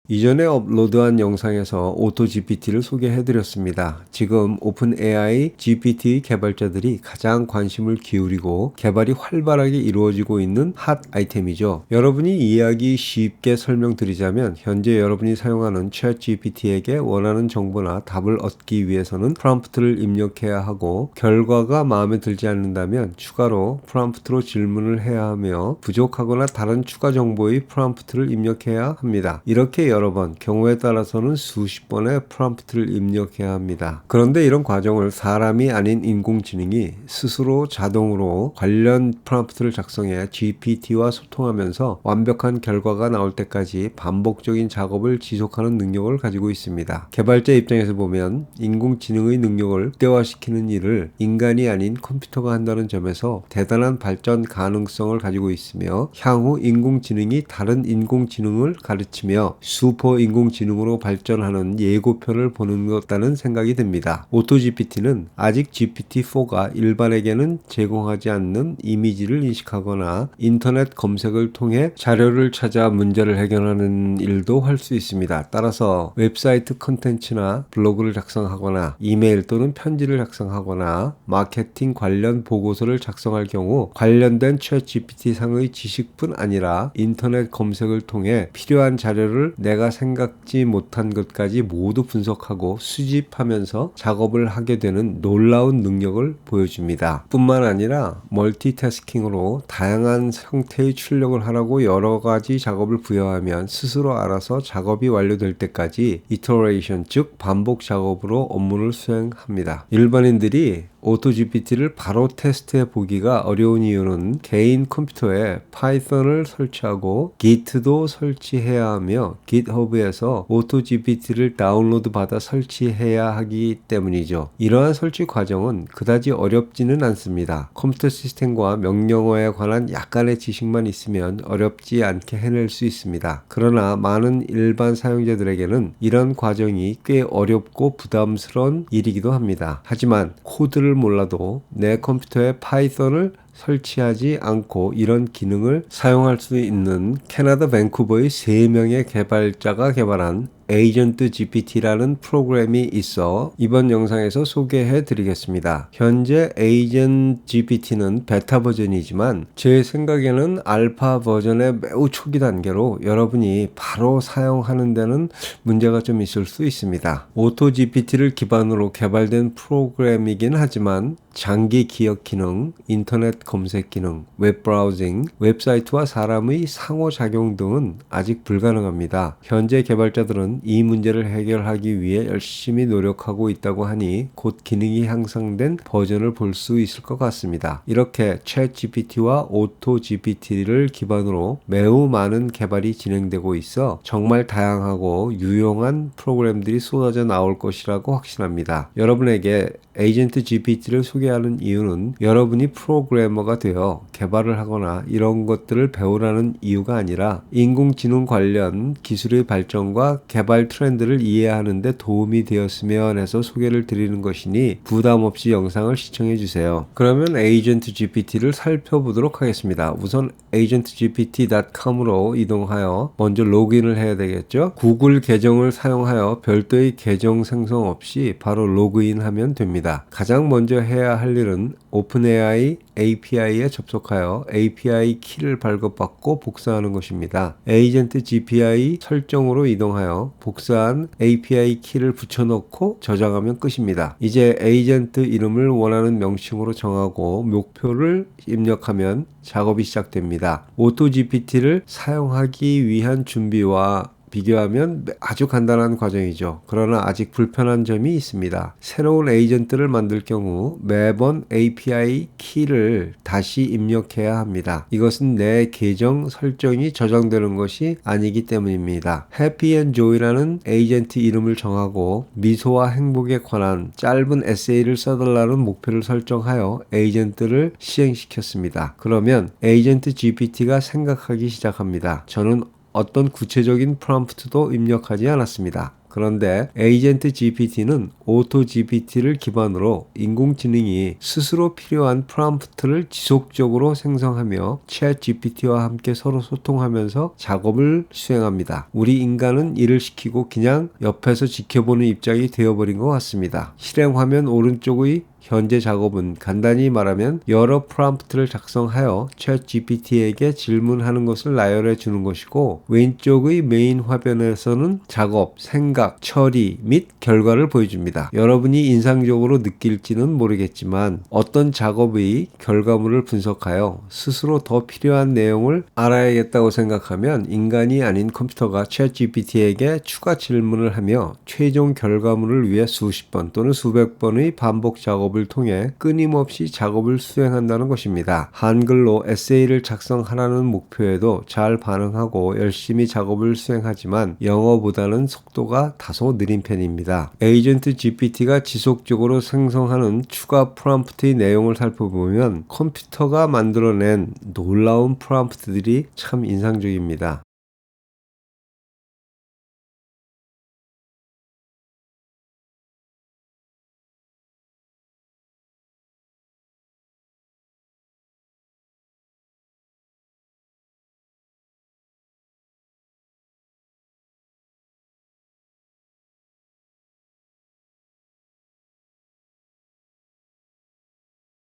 이전에 업로드한 영상에서 오토GPT를 소개해드렸습니다. 지금 오픈AI GPT 개발자들이 가장 관심을 기울이고 개발이 활발하게 이루어지고 있는 핫 아이템이죠. 여러분이 이해하기 쉽게 설명드리자면 현재 여러분이 사용하는 챗GPT에게 원하는 정보나 답을 얻기 위해서는 프롬프트를 입력해야 하고 결과가 마음에 들지 않는다면 추가로 프롬프트로 질문을 해야 하며 부족하거나 다른 추가 정보의 프롬프트를 입력해야 합니다. 이렇게 여러 번, 경우에 따라서는 수십 번의 프롬프트를 입력해야 합니다. 그런데 이런 과정을 사람이 아닌 인공지능이 스스로 자동으로 관련 프롬프트를 작성해 GPT와 소통하면서 완벽한 결과가 나올 때까지 반복적인 작업을 지속하는 능력을 가지고 있습니다. 개발자 입장에서 보면 인공지능의 능력을 극대화시키는 일을 인간이 아닌 컴퓨터가 한다는 점에서 대단한 발전 가능성을 가지고 있으며 향후 인공지능이 다른 인공지능을 가르치며 슈퍼 인공지능으로 발전하는 예고편을 보는 것 같다는 생각이 듭니다. 오토GPT는 아직 GPT-4가 일반에게는 제공하지 않는 이미지를 인식하거나 인터넷 검색을 통해 자료를 찾아 문제를 해결하는 일도 할 수 있습니다. 따라서 웹사이트 컨텐츠나 블로그를 작성하거나 이메일 또는 편지를 작성하거나 마케팅 관련 보고서를 작성할 경우 관련된 챗GPT상의 지식뿐 아니라 인터넷 검색을 통해 필요한 자료를 내가 생각지 못한 것까지 모두 분석하고 수집하면서 작업을 하게 되는 놀라운 능력을 보여줍니다. 뿐만 아니라 멀티태스킹으로 다양한 형태의 출력을 하라고 여러 가지 작업을 부여하면 스스로 알아서 작업이 완료될 때까지 이터레이션, 즉 반복 작업으로 업무를 수행합니다. 일반인들이 오토GPT를 바로 테스트해 보기가 어려운 이유는 개인 컴퓨터에 파이썬을 설치하고 Git도 설치해야 하며 GitHub에서 오토GPT를 다운로드 받아 설치해야 하기 때문이죠. 이러한 설치 과정은 그다지 어렵지는 않습니다. 컴퓨터 시스템과 명령어에 관한 약간의 지식만 있으면 어렵지 않게 해낼 수 있습니다. 그러나 많은 일반 사용자들에게는 이런 과정이 꽤 어렵고 부담스러운 일이기도 합니다. 하지만 코드를 몰라도 내 컴퓨터에 파이썬을 설치하지 않고 이런 기능을 사용할 수 있는 캐나다 밴쿠버의 3명의 개발자가 개발한 에이전트 GPT라는 프로그램이 있어 이번 영상에서 소개해 드리겠습니다. 현재 에이전트 GPT는 베타 버전이지만 제 생각에는 알파 버전의 매우 초기 단계로 여러분이 바로 사용하는 데는 문제가 좀 있을 수 있습니다. 오토 GPT를 기반으로 개발된 프로그램이긴 하지만 장기 기억 기능, 인터넷 검색 기능, 웹 브라우징, 웹사이트와 사람의 상호작용 등은 아직 불가능합니다. 현재 개발자들은 이 문제를 해결하기 위해 열심히 노력하고 있다고 하니 곧 기능이 향상된 버전을 볼 수 있을 것 같습니다. 이렇게 챗GPT와 오토GPT를 기반으로 매우 많은 개발이 진행되고 있어 정말 다양하고 유용한 프로그램들이 쏟아져 나올 것이라고 확신합니다. 여러분에게 에이전트 GPT를 소개하는 이유는 여러분이 프로그래머가 되어 개발을 하거나 이런 것들을 배우라는 이유가 아니라 인공지능 관련 기술의 발전과 개발 트렌드를 이해하는 데 도움이 되었으면 해서 소개를 드리는 것이니 부담 없이 영상을 시청해 주세요. 그러면 에이전트 GPT를 살펴보도록 하겠습니다. 우선 agentgpt.com으로 이동하여 먼저 로그인을 해야 되겠죠. 구글 계정을 사용하여 별도의 계정 생성 없이 바로 로그인하면 됩니다. 가장 먼저 해야 할 일은 오픈AI API에 접속하여 API 키를 발급받고 복사하는 것입니다. 에이전트 GPI 설정으로 이동하여 복사한 API 키를 붙여넣고 저장하면 끝입니다. 이제 에이전트 이름을 원하는 명칭으로 정하고 목표를 입력하면 작업이 시작됩니다. 오토GPT를 사용하기 위한 준비와 비교하면 아주 간단한 과정이죠. 그러나 아직 불편한 점이 있습니다. 새로운 에이전트를 만들 경우 매번 API 키를 다시 입력해야 합니다. 이것은 내 계정 설정이 저장되는 것이 아니기 때문입니다. 해피앤조이라는 에이전트 이름을 정하고 미소와 행복에 관한 짧은 에세이를 써달라는 목표를 설정하여 에이전트를 시행시켰습니다. 그러면 에이전트 GPT가 생각하기 시작합니다. 저는 어떤 구체적인 프롬프트도 입력하지 않았습니다. 그런데 에이전트 GPT는 오토 GPT를 기반으로 인공지능이 스스로 필요한 프롬프트를 지속적으로 생성하며 챗 GPT와 함께 서로 소통하면서 작업을 수행합니다. 우리 인간은 일을 시키고 그냥 옆에서 지켜보는 입장이 되어버린 것 같습니다. 실행 화면 오른쪽의 현재 작업은 간단히 말하면 여러 프롬프트를 작성하여 챗 GPT에게 질문하는 것을 나열해 주는 것이고, 왼쪽의 메인 화면에서는 작업, 생각, 처리 및 결과를 보여줍니다. 여러분이 인상적으로 느낄지는 모르겠지만 어떤 작업의 결과물을 분석하여 스스로 더 필요한 내용을 알아야겠다고 생각하면 인간이 아닌 컴퓨터가 챗 GPT에게 추가 질문을 하며 최종 결과물을 위해 수십 번 또는 수백 번의 반복 작업을 통해 끊임없이 작업을 수행한다는 것입니다. 한글로 에세이를 작성하라는 목표에도 잘 반응하고 열심히 작업을 수행하지만 영어보다는 속도가 다소 느린 편입니다. 에이전트 GPT가 지속적으로 생성하는 추가 프롬프트의 내용을 살펴보면 컴퓨터가 만들어낸 놀라운 프롬프트들이 참 인상적입니다.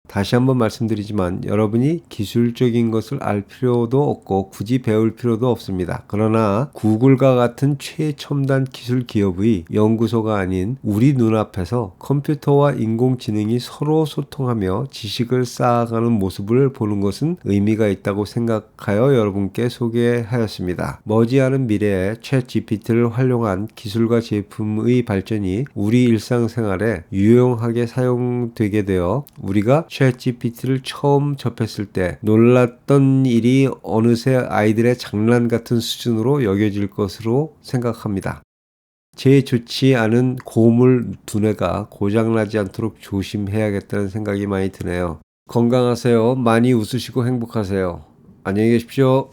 다시 한번 말씀드리지만 여러분이 기술적인 것을 알 필요도 없고 굳이 배울 필요도 없습니다. 그러나 구글과 같은 최첨단 기술 기업의 연구소가 아닌 우리 눈앞에서 컴퓨터와 인공지능이 서로 소통하며 지식을 쌓아가는 모습을 보는 것은 의미가 있다고 생각하여 여러분께 소개하였습니다. 머지않은 미래에 챗 GPT를 활용한 기술과 제품의 발전이 우리 일상생활에 유용하게 사용되게 되어 우리가 챗 GPT를 처음 접했을 때 놀랐던 일이 어느새 아이들의 장난 같은 수준으로 여겨질 것으로 생각합니다. 제 좋지 않은 고물 두뇌가 고장나지 않도록 조심해야겠다는 생각이 많이 드네요. 건강하세요. 많이 웃으시고 행복하세요. 안녕히 계십시오.